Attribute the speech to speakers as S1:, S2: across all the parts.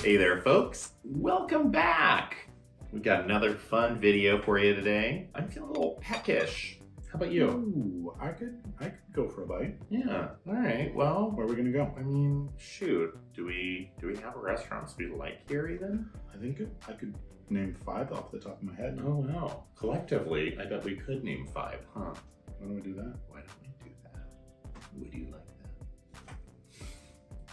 S1: Hey there, folks. Welcome back. We got another fun video for you today. I'm feeling a little peckish. How about you?
S2: Ooh, I could go for a bite.
S1: Yeah. All right. Well,
S2: Where are we gonna go?
S1: I mean, shoot. Do we have restaurants we like here even?
S2: I think I could name 5 off the top of my head.
S1: Oh wow. Collectively, I bet we could name 5, huh?
S2: Why don't we do that?
S1: Why don't we do that? Would you like that?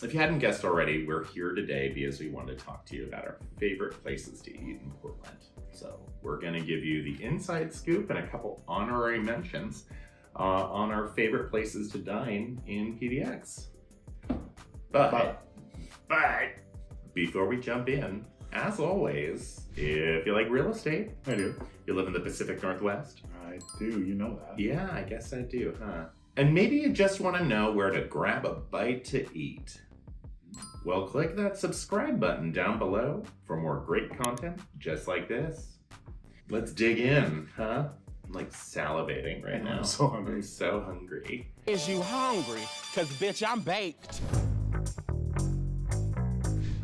S1: If you hadn't guessed already, we're here today because we want to talk to you about our favorite places to eat in Portland. So we're going to give you the inside scoop and a couple honorary mentions on our favorite places to dine in PDX. But before we jump in, as always, if you like real estate,
S2: I do.
S1: you live in the Pacific Northwest.
S2: I do, you know that.
S1: Yeah, I guess I do, huh? And maybe you just want to know where to grab a bite to eat. Well, click that subscribe button down below for more great content just like this. Let's dig in, huh? I'm like salivating right now.
S2: I'm so hungry.
S1: I'm so hungry.
S3: Is you hungry? Cause bitch, I'm baked.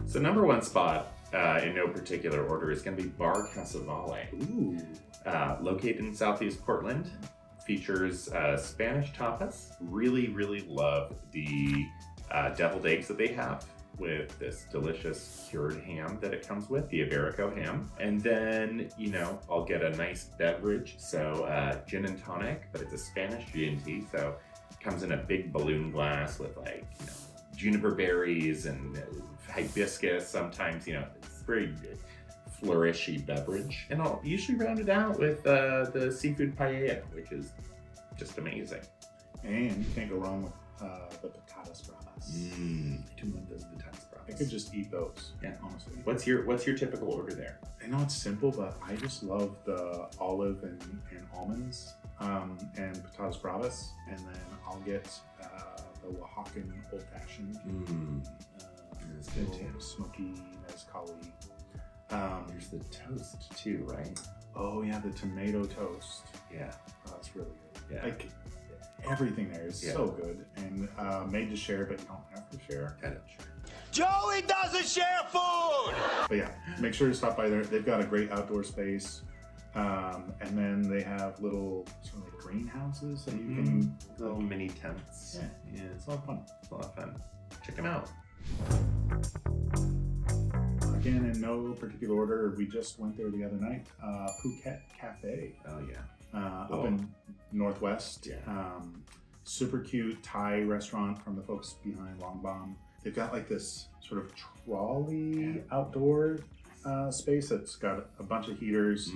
S1: So number one spot, in no particular order, is going to be Bar Casavale.
S2: Ooh.
S1: Located in Southeast Portland. Features Spanish tapas. Really, really love the deviled eggs that they have with this delicious cured ham that it comes with, the Iberico ham. And then, you know, I'll get a nice beverage. So gin and tonic, but it's a Spanish G&T. So it comes in a big balloon glass with like, you know, juniper berries and hibiscus. Sometimes, you know, it's very flourishy beverage. And I'll usually round it out with the seafood paella, which is just amazing.
S2: And you can't go wrong with the patatas bravas.
S1: I do love those patatas
S2: I
S1: bravas.
S2: could just eat those,
S1: Yeah.
S2: honestly.
S1: What's your typical order there?
S2: I know it's simple, but I just love the olive and almonds and patatas bravas. And then I'll get the Oaxacan old-fashioned.
S1: That's good too.
S2: Smoky mezcal.
S1: There's the toast too, right?
S2: Oh yeah, the tomato toast.
S1: Yeah.
S2: Oh, that's really good.
S1: Yeah.
S2: Like everything there is so good and made to share, but you don't have to share.
S1: I don't sure.
S3: Joey doesn't share food!
S2: But yeah, make sure to stop by there. They've got a great outdoor space, and then they have little sort of like greenhouses that you can
S1: Little mini tents.
S2: Yeah.
S1: It's
S2: It's a lot of fun.
S1: a lot of fun. Check them out.
S2: Again, in no particular order, we just went there the other night. Phuket Cafe.
S1: Oh yeah.
S2: Up in Northwest.
S1: Yeah.
S2: Super cute Thai restaurant from the folks behind Long Bomb. They've got like this sort of trolley outdoor space that's got a bunch of heaters,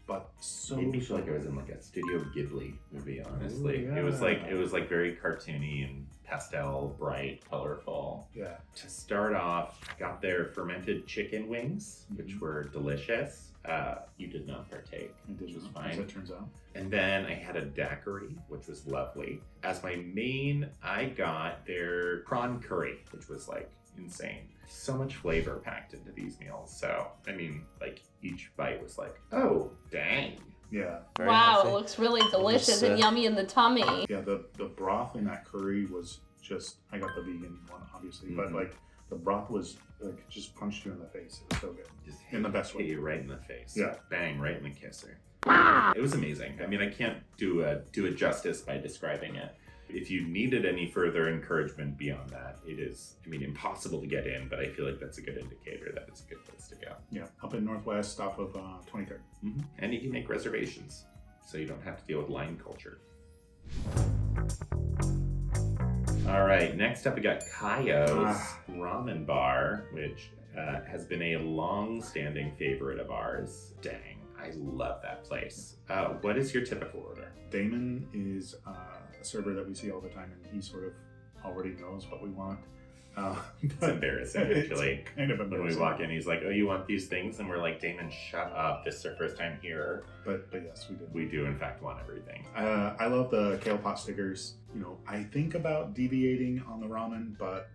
S2: but so
S1: Made me feel like I was in like a Studio Ghibli movie. Honestly,
S2: Ooh,
S1: it was
S2: yeah.
S1: like very cartoony and pastel, bright, colorful.
S2: yeah.
S1: To start off, got their fermented chicken wings, which were delicious. You did not partake,
S2: It
S1: which
S2: did
S1: was
S2: not,
S1: fine.
S2: as it turns out.
S1: And then I had a daiquiri, which was lovely. As my main, I got their prawn curry, which was like insane. So much flavor packed into these meals. So, I mean, like each bite was like, oh, dang.
S2: Yeah.
S1: Very
S4: Wow,
S1: healthy.
S4: it looks really delicious
S1: It
S4: and
S1: was,
S4: yummy in the tummy.
S2: Yeah, the broth in that curry was just, I got the vegan one, obviously, but
S1: Mhm.
S2: like the broth was like just punched you in the face. It was so good.
S1: Just
S2: In the best way.
S1: hit you right in the face.
S2: Yeah.
S1: Bang, right in the kisser. It was amazing. I mean, I can't do it justice by describing it. If you needed any further encouragement beyond that, it is, I mean, impossible to get in, but I feel like that's a good indicator that it's a good place to go.
S2: Yeah, up in Northwest off of 23rd.
S1: And you can make reservations, so you don't have to deal with line culture. All right, next up we got Kyoto Ramen Bar, which has been a long-standing favorite of ours. Dang, I love that place. What is your typical order?
S2: Damon is a server that we see all the time, and he sort of already knows what we want.
S1: It's embarrassing, actually.
S2: It's kind of
S1: When we
S2: embarrassing.
S1: walk in, he's like, "Oh, you want these things?" And we're like, "Damon, shut up. This is our first time here."
S2: But yes, we do.
S1: We do, in fact, want everything.
S2: I love the kale pot stickers. You know, I think about deviating on the ramen, but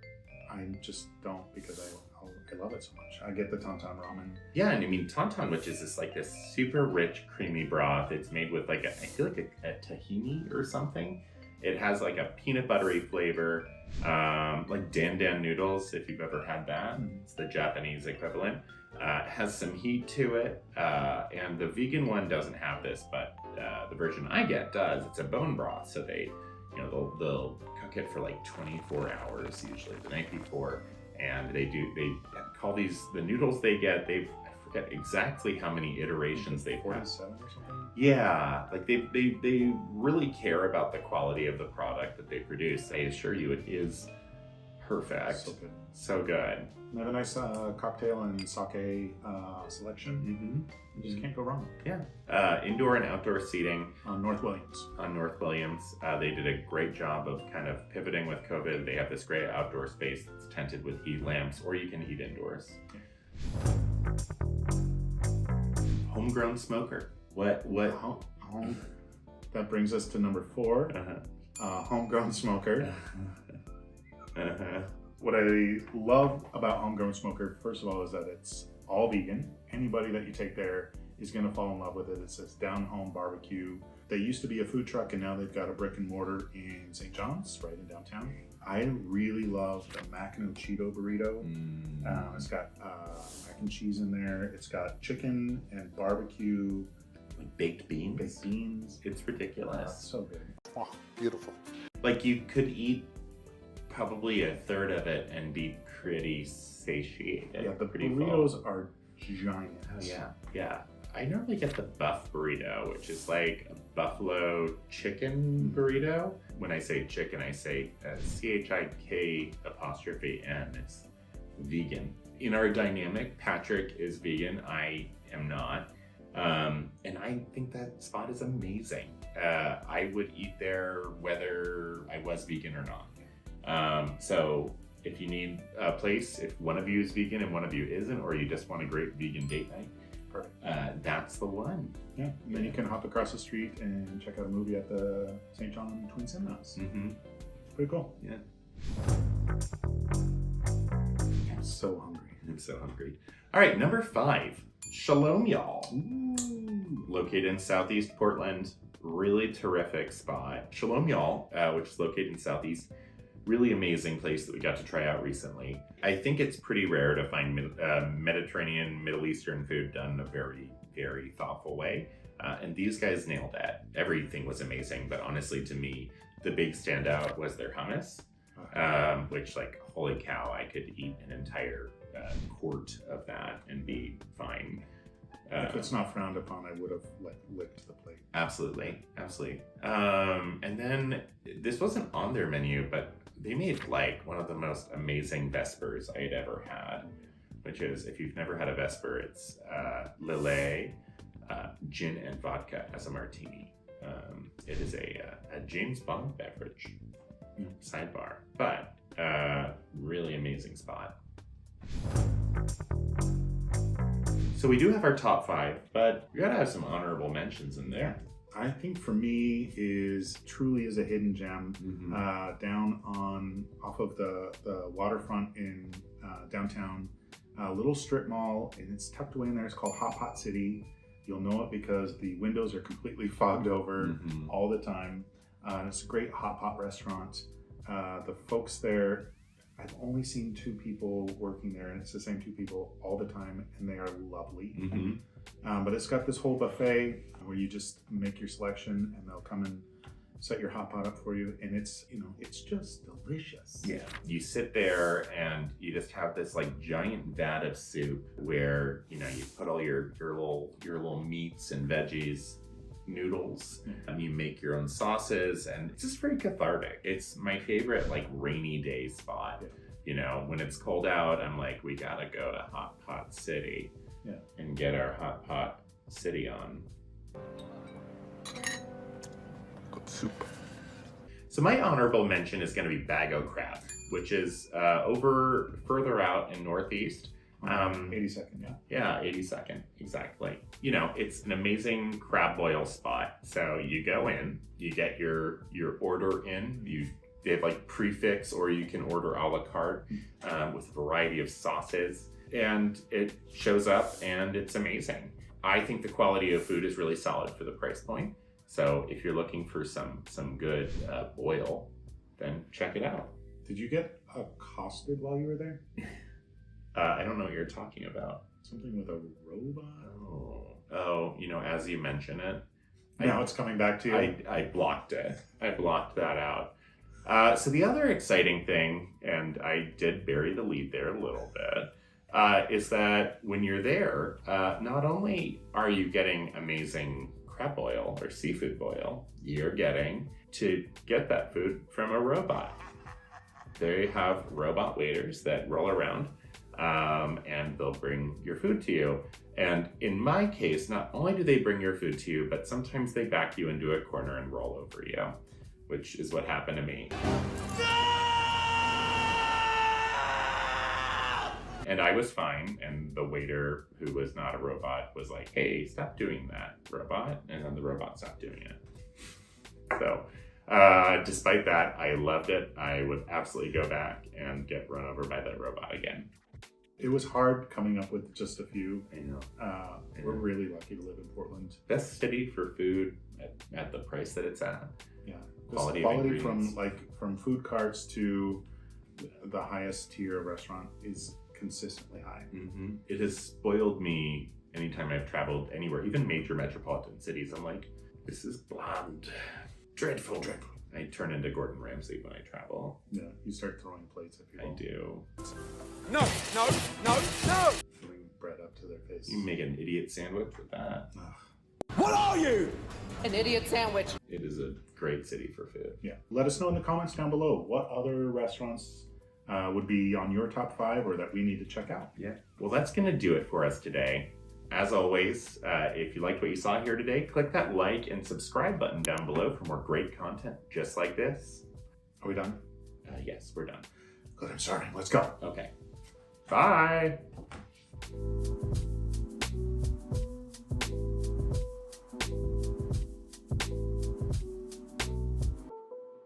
S2: I just don't because I love it so much. I get the Tantan ramen.
S1: Yeah, and I mean, Tauntaun, which is this super rich, creamy broth. It's made with like I feel like a tahini or something. It has like a peanut buttery flavor, like dan dan noodles, if you've ever had that. It's the Japanese equivalent. It has some heat to it, and the vegan one doesn't have this, but the version I get does. It's a bone broth, so they'll cook it for like 24 hours, usually the night before, and they call these the noodles they get. I forget exactly how many iterations they've had.
S2: 47 or something.
S1: Yeah, like they really care about the quality of the product that they produce. I assure you, it is perfect.
S2: So good.
S1: So good.
S2: They have a nice cocktail and sake selection. You just can't go wrong.
S1: Yeah. Indoor and outdoor seating.
S2: On North Williams.
S1: On North Williams. They did a great job of kind of pivoting with COVID. They have this great outdoor space that's tented with heat lamps, or you can heat indoors. Homegrown smoker. What?
S2: That brings us to number 4.
S1: Uh-huh.
S2: Homegrown smoker.
S1: Uh-huh.
S2: What I love about Homegrown Smoker, first of all, is that it's all vegan. Anybody that you take there is going to fall in love with it. It says Down Home Barbecue. They used to be a food truck, and now they've got a brick and mortar in St. John's, right in downtown. I really love the Mackinac Cheeto burrito. It's got mac and cheese in there. It's got chicken and barbecue.
S1: Like baked beans. It's ridiculous.
S2: So good.
S5: Oh, beautiful.
S1: Like you could eat probably a third of it and be pretty satiated.
S2: Yeah, the
S1: pretty
S2: burritos
S1: full.
S2: are giant.
S1: Oh yeah. I normally get the buff burrito, which is like a buffalo chicken burrito. When I say chicken, I say CHIK''N. It's vegan. In our dynamic, Patrik is vegan. I am not. And I think that spot is amazing. I would eat there whether I was vegan or not. So if you need a place, if one of you is vegan and one of you isn't, or you just want a great vegan date night,
S2: Perfect.
S1: That's the one.
S2: Yeah, and then you can hop across the street and check out a movie at the St. John Twin Cinemas. It's pretty cool.
S1: Yeah.
S2: I'm so hungry.
S1: I'm so hungry. All right, number 5, Shalom, y'all. Located in Southeast Portland. Really terrific spot. Shalom, y'all, which is located in Southeast. Really amazing place that we got to try out recently. I think it's pretty rare to find Mediterranean, Middle Eastern food done in a very, very thoughtful way. And these guys nailed it. Everything was amazing, but honestly, to me, the big standout was their hummus, which, like, holy cow, I could eat an entire quart of that and be fine.
S2: If it's not frowned upon, I would have licked the plate.
S1: Absolutely. And then this wasn't on their menu, but they made like one of the most amazing Vespers I had ever had, which is, if you've never had a Vesper, it's Lillet, gin and vodka as a martini. It is a James Bond beverage. Sidebar, but really amazing spot. So we do have our top 5, but we gotta have some honorable mentions in there.
S2: I think for me truly is a hidden gem. Down off of the waterfront in downtown, a little strip mall, and it's tucked away in there. It's called Hot Pot City. You'll know it because the windows are completely fogged over all the time. And it's a great hot pot restaurant. The folks there, I've only seen 2 people working there, and it's the same 2 people all the time, and they are lovely. But it's got this whole buffet where you just make your selection, and they'll come and set your hot pot up for you, and it's just delicious.
S1: Yeah, you sit there and you just have this like giant vat of soup where you put all your little meats and veggies, noodles, and you make your own sauces, and it's just very cathartic. It's my favorite like rainy day spot. When it's cold out, I'm like, we gotta go to Hot Pot City and get our Hot Pot City on.
S5: Good soup.
S1: So my honorable mention is going to be Bago Crab, which is further out in Northeast.
S2: 82nd,
S1: Yeah, 82nd, exactly. It's an amazing crab boil spot. So you go in, you get your order in, they have like prefix, or you can order a la carte with a variety of sauces, and it shows up and it's amazing. I think the quality of food is really solid for the price point. So if you're looking for some good boil, then check it out.
S2: Did you get accosted while you were there?
S1: I don't know what you're talking about.
S2: Something with a robot?
S1: Oh, as you mention it.
S2: Now it's coming back to you.
S1: I blocked it. I blocked that out. So the other exciting thing, and I did bury the lead there a little bit, is that when you're there, not only are you getting amazing crab boil or seafood boil, you're getting to get that food from a robot. They have robot waiters that roll around and they'll bring your food to you. And in my case, not only do they bring your food to you, but sometimes they back you into a corner and roll over you, which is what happened to me. And I was fine, and the waiter, who was not a robot, was like, hey, stop doing that, robot. And then the robot stopped doing it. So despite that, I loved it. I would absolutely go back and get run over by that robot again.
S2: It was hard coming up with just a few.
S1: I know.
S2: We're really lucky to live in Portland.
S1: Best city for food at the price that it's at.
S2: Yeah,
S1: Quality
S2: from food carts to the highest tier of restaurant is consistently high.
S1: Mm-hmm. It has spoiled me anytime I've traveled anywhere, even major metropolitan cities. I'm like, this is bland, dreadful. I turn into Gordon Ramsay when I travel.
S2: Yeah, you start throwing plates at people.
S1: I do.
S3: No.
S2: Throwing bread up to their face.
S1: You make an idiot sandwich with that.
S3: What are you?
S6: An idiot sandwich.
S1: It is a great city for food.
S2: Yeah, let us know in the comments down below what other restaurants would be on your top 5 or that we need to check out.
S1: Yeah. Well, that's going to do it for us today. As always, if you liked what you saw here today, click that like and subscribe button down below for more great content just like this.
S2: Are we done?
S1: Yes, we're done.
S2: Good, I'm starting. Let's go.
S1: Okay. Bye.